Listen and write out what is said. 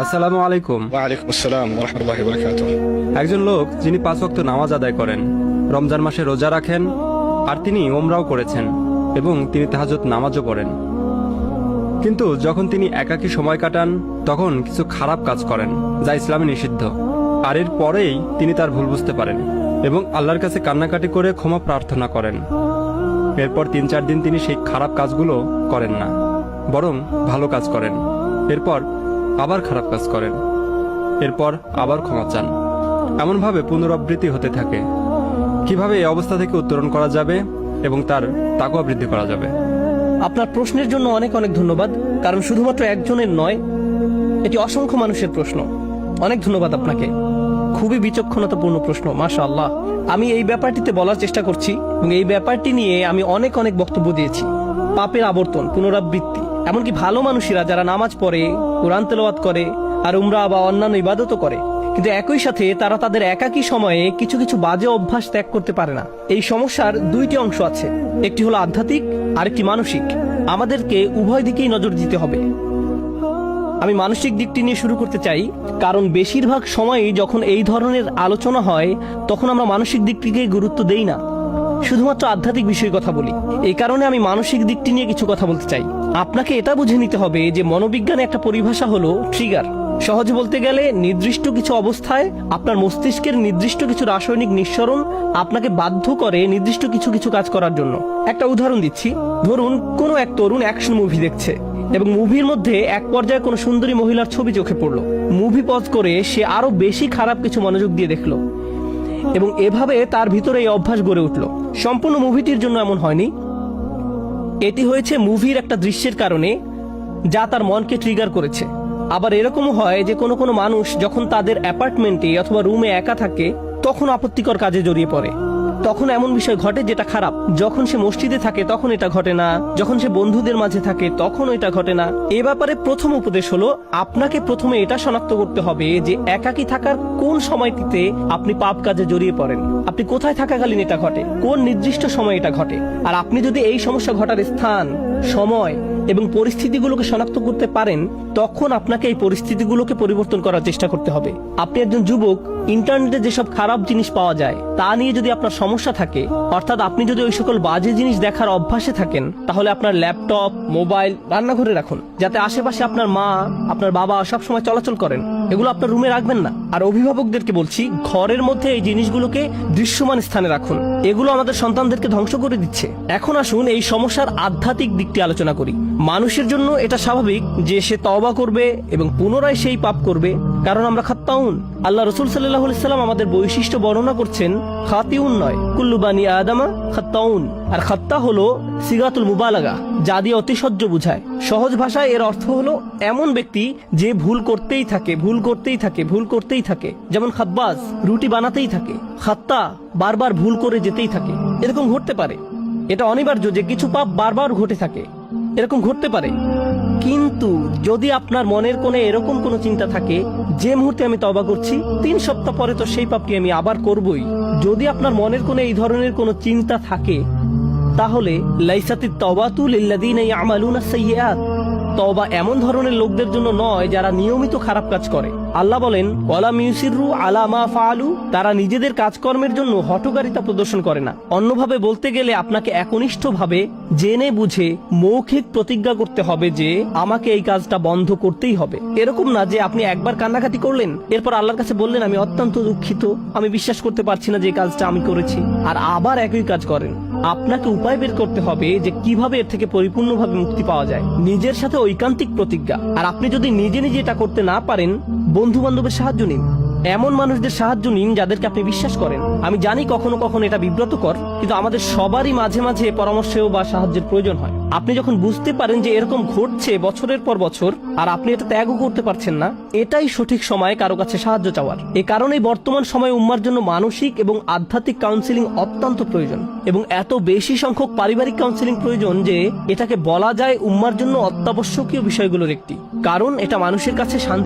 আসসালামু আলাইকুম। ওয়ালাইকুম আসসালাম ওয়া রাহমাতুল্লাহি ওয়া বারাকাতুহু। একজন লোক যিনি 5 ওয়াক্ত নামাজ আদায় করেন, রমজান মাসে রোজা রাখেন, আর তিনি ওমরাও করেছেন এবং তিনি তাহাজ্জুদ নামাজও পড়েন। কিন্তু যখন তিনি একাকী সময় কাটান তখন কিছু খারাপ কাজ করেন যা ইসলামে নিষিদ্ধ। আর এর পরেই তিনি তার ভুল বুঝতে পারেন এবং আল্লাহর কাছে কান্নাকাটি করে ক্ষমা প্রার্থনা করেন। এরপর 3-4 দিন তিনি সেই খারাপ কাজগুলো করেন না, বরং ভালো কাজ করেন। এরপর আবার খারাপ কাজ করেন, এরপর আবার ক্ষমা চান। এমনভাবে পুনরাবৃত্তি হতে থাকে। কিভাবে এই অবস্থা থেকে উত্তরণ করা যাবে এবং তার তাকওয়া বৃদ্ধি করা যাবে? আপনার প্রশ্নের জন্য অনেক অনেক ধন্যবাদ, কারণ শুধুমাত্র একজনের নয়, এটি অসংখ্য মানুষের প্রশ্ন। অনেক ধন্যবাদ আপনাকে। খুবই বিচক্ষণতাপূর্ণ প্রশ্ন, মাশাআল্লাহ। আমি এই ব্যাপারটিতে বলার চেষ্টা করছি এবং এই ব্যাপারটি নিয়ে আমি অনেক অনেক বক্তব্য দিয়েছি। পাপের আবর্তন, পুনরাবৃত্তি, এমনকি ভালো মানুষেরা যারা নামাজ পড়ে, কোরআন তেলাওয়াত করে আর উমরা বা অন্যান্য ইবাদতও করে, কিন্তু একই সাথে তারা তাদের একাকী সময়ে কিছু কিছু বাজে অভ্যাস ত্যাগ করতে পারে না। এই সমস্যার দুইটি অংশ আছে, একটি হলো আধ্যাত্মিক আর একটি মানসিক। আমাদেরকে উভয় দিকেই নজর দিতে হবে। আমি মানসিক দিকটি নিয়ে শুরু করতে চাই, কারণ বেশিরভাগ সময়ই যখন এই ধরনের আলোচনা হয় তখন আমরা মানসিক দিকটিকে গুরুত্ব দেই না, শুধুমাত্র আধ্যাত্মিক বিষয়ে কথা বলি। এই কারণে আমি মানসিক দিকটি নিয়ে কিছু কথা বলতে চাই। আপনাকে এটা বুঝে নিতে হবে যে মনোবিজ্ঞানে একটা পরিভাষা হলো ট্রিগার। সহজে বলতে গেলে নির্দিষ্ট কিছু অবস্থায় আপনার মস্তিষ্কের নির্দিষ্ট কিছু রাসায়নিক নিঃসরণ আপনাকে বাধ্য করে নির্দিষ্ট কিছু কিছু কাজ করার জন্য। একটা উদাহরণ দিচ্ছি। ধরুন কোনো এক তরুণ অ্যাকশন মুভি দেখছে এবং মুভির মধ্যে এক পর্যায়ে কোনো সুন্দরী মহিলার ছবি চোখে পড়লো। মুভি পজ করে সে আরো বেশি খারাপ কিছু মনোযোগ দিয়ে দেখলো এবং এভাবে তার ভিতরে এই অভ্যাস গড়ে উঠলো। সম্পূর্ণ মুভিটির জন্য এমন হয়নি, এটি হয়েছে মুভির একটা দৃশ্যের কারণে যা তার মনকে ট্রিগার করেছে। আবার এরকমও হয় যে কোনো কোনো মানুষ যখন তাদের অ্যাপার্টমেন্টে অথবা রুমে একা থাকে তখন আপত্তিকর কাজে জড়িয়ে পড়ে। তখন এমন বিষয় ঘটে যেটা খারাপ। যখন সে মসজিদে থাকে তখন এটা ঘটে না, যখন সে বন্ধুদের মাঝে থাকে তখন এটা ঘটে না। এ ব্যাপারে প্রথম উপদেশ হলো, আপনাকে প্রথমে এটা শনাক্ত করতে হবে যে একাকী থাকার কোন সময়টিতে আপনি পাপ কাজে জড়িয়ে পড়েন, আপনি কোথায় থাকাকালীন এটা ঘটে, কোন নির্দিষ্ট সময় এটা ঘটে। আর আপনি যদি এই সমস্যা ঘটার স্থান, সময় এবং পরিস্থিতিগুলোকে শনাক্ত করতে পারেন, তখন আপনাকে এই পরিস্থিতিগুলোকে পরিবর্তন করার চেষ্টা করতে হবে। আপনি একজন যুবক, ইন্টারনেটে যেসব খারাপ জিনিস পাওয়া যায় তা নিয়ে যদি আপনার সমস্যা থাকে, অর্থাৎ আপনি যদি ওই সকল বাজে জিনিস দেখার অভ্যাসে থাকেন, তাহলে আপনার ল্যাপটপ, মোবাইল রান্নাঘরে রাখুন, যাতে আশেপাশে আপনার মা, আপনার বাবা সবসময় চলাচল করেন। এগুলো আপনার রুমে রাখবেন না। আর অভিভাবকদেরকে বলছি, ঘরের মধ্যে এই জিনিসগুলোকে দৃশ্যমান স্থানে রাখুন। এগুলো আমাদের সন্তানদেরকে ধ্বংস করে দিচ্ছে। এখন আসুন এই সমস্যার আধ্যাত্মিক দিকটি আলোচনা করি। মানুষের জন্য এটা স্বাভাবিক যে সে তওবা করবে এবং পুনরায় সেই পাপ করবে, কারণ আমরা খাত্তাউন। আল্লাহ রাসূল সাল্লাল্লাহু আলাইহি সাল্লাম আমাদের বৈশিষ্ট্য বর্ণনা করছেন, খাতিউন নয়, কুল্লু বানি আদামা খাত্তাউন। আর খাত্তা হলো সিগাতুল মুবালাগা, যা দিয়ে অতিশয্য বুঝায়। সহজ ভাষায় এর অর্থ হলো এমন ব্যক্তি যে ভুল করতেই থাকে, ভুল করতেই থাকে, ভুল করতেই থাকে। যেমন খাব্বাজ রুটি বানাতেই থাকে, খাত্তা বারবার ভুল করে যেতেই থাকে। এরকম ঘটতে পারে, এটা অনিবার্য যে কিছু পাপ বারবার ঘটে থাকে, এরকম ঘটতে পারে। কিন্তু যদি আপনার মনের কোণে এরকম কোনো চিন্তা থাকে, যে মুহূর্তে আমি তওবা করছি 3 সপ্তাহ পরে তো সেই পাপটি আমি আবার করবই, যদি আপনার মনের কোণে এই ধরনের কোনো চিন্তা থাকে, তাহলে লাইসাতিত তাওবাতু লিল্লাযিনা ইয়ামালুনাস সাইয়্যাত, তওবা এমন ধরনের লোকদের জন্য নয় যারা নিয়মিত খারাপ কাজ করে। আল্লাহ বলেন, ওয়ালাম ইউসিররু আলা মা ফাআলু, তারা নিজেদের কাজকর্মের জন্য হঠকারিতা প্রদর্শন করে না। অন্যভাবে বলতে গেলে আপনাকে একনিষ্ঠভাবে জেনে বুঝে মৌখিক প্রতিজ্ঞা করতে হবে যে আমাকে এই কাজটা বন্ধ করতেই হবে। এরকম না যে আপনি একবার কান্নাকাটি করলেন, এরপর আল্লাহর কাছে বললেন আমি অত্যন্ত দুঃখিত, আমি বিশ্বাস করতে পারছি না যে এই কাজটা আমি করেছি, আর আবার একই কাজ করেন। আপনাকে উপায় বের করতে হবে যে কিভাবে এর থেকে পরিপূর্ণভাবে মুক্তি পাওয়া যায়। নিজের সাথে ঐকান্তিক প্রতিজ্ঞা। আর আপনি যদি নিজে নিজে এটা করতে না পারেন, বন্ধু বান্ধবের সাহায্য নিন, এমন মানুষদের সাহায্য নিন যাদেরকে আপনি বিশ্বাস করেন। আমি জানি কখনো কখনো এটা বিব্রতকর, কিন্তু আমাদের সবারই মাঝে মাঝে পরামর্শেও বা সাহায্যের প্রয়োজন হয়। আপনি যখন বুঝতে পারেন যে এরকম ঘটছে বছরের পর বছর আর আপনি এটা ত্যাগও করতে পারছেন না, এটাই সঠিক সময় কারো কাছে সাহায্য চাওয়ার। এই কারণেই বর্তমান সময়ে উম্মার জন্য মানসিক এবং আধ্যাত্মিক কাউন্সিলিং অত্যন্ত প্রয়োজন, এবং এত বেশি সংখ্যক পারিবারিক কাউন্সিলিং প্রয়োজন যে এটাকে বলা যায় উম্মার জন্য অত্যাবশ্যকীয় বিষয়গুলোর একটি, কারণ এটা মানুষের কাছে শান্তি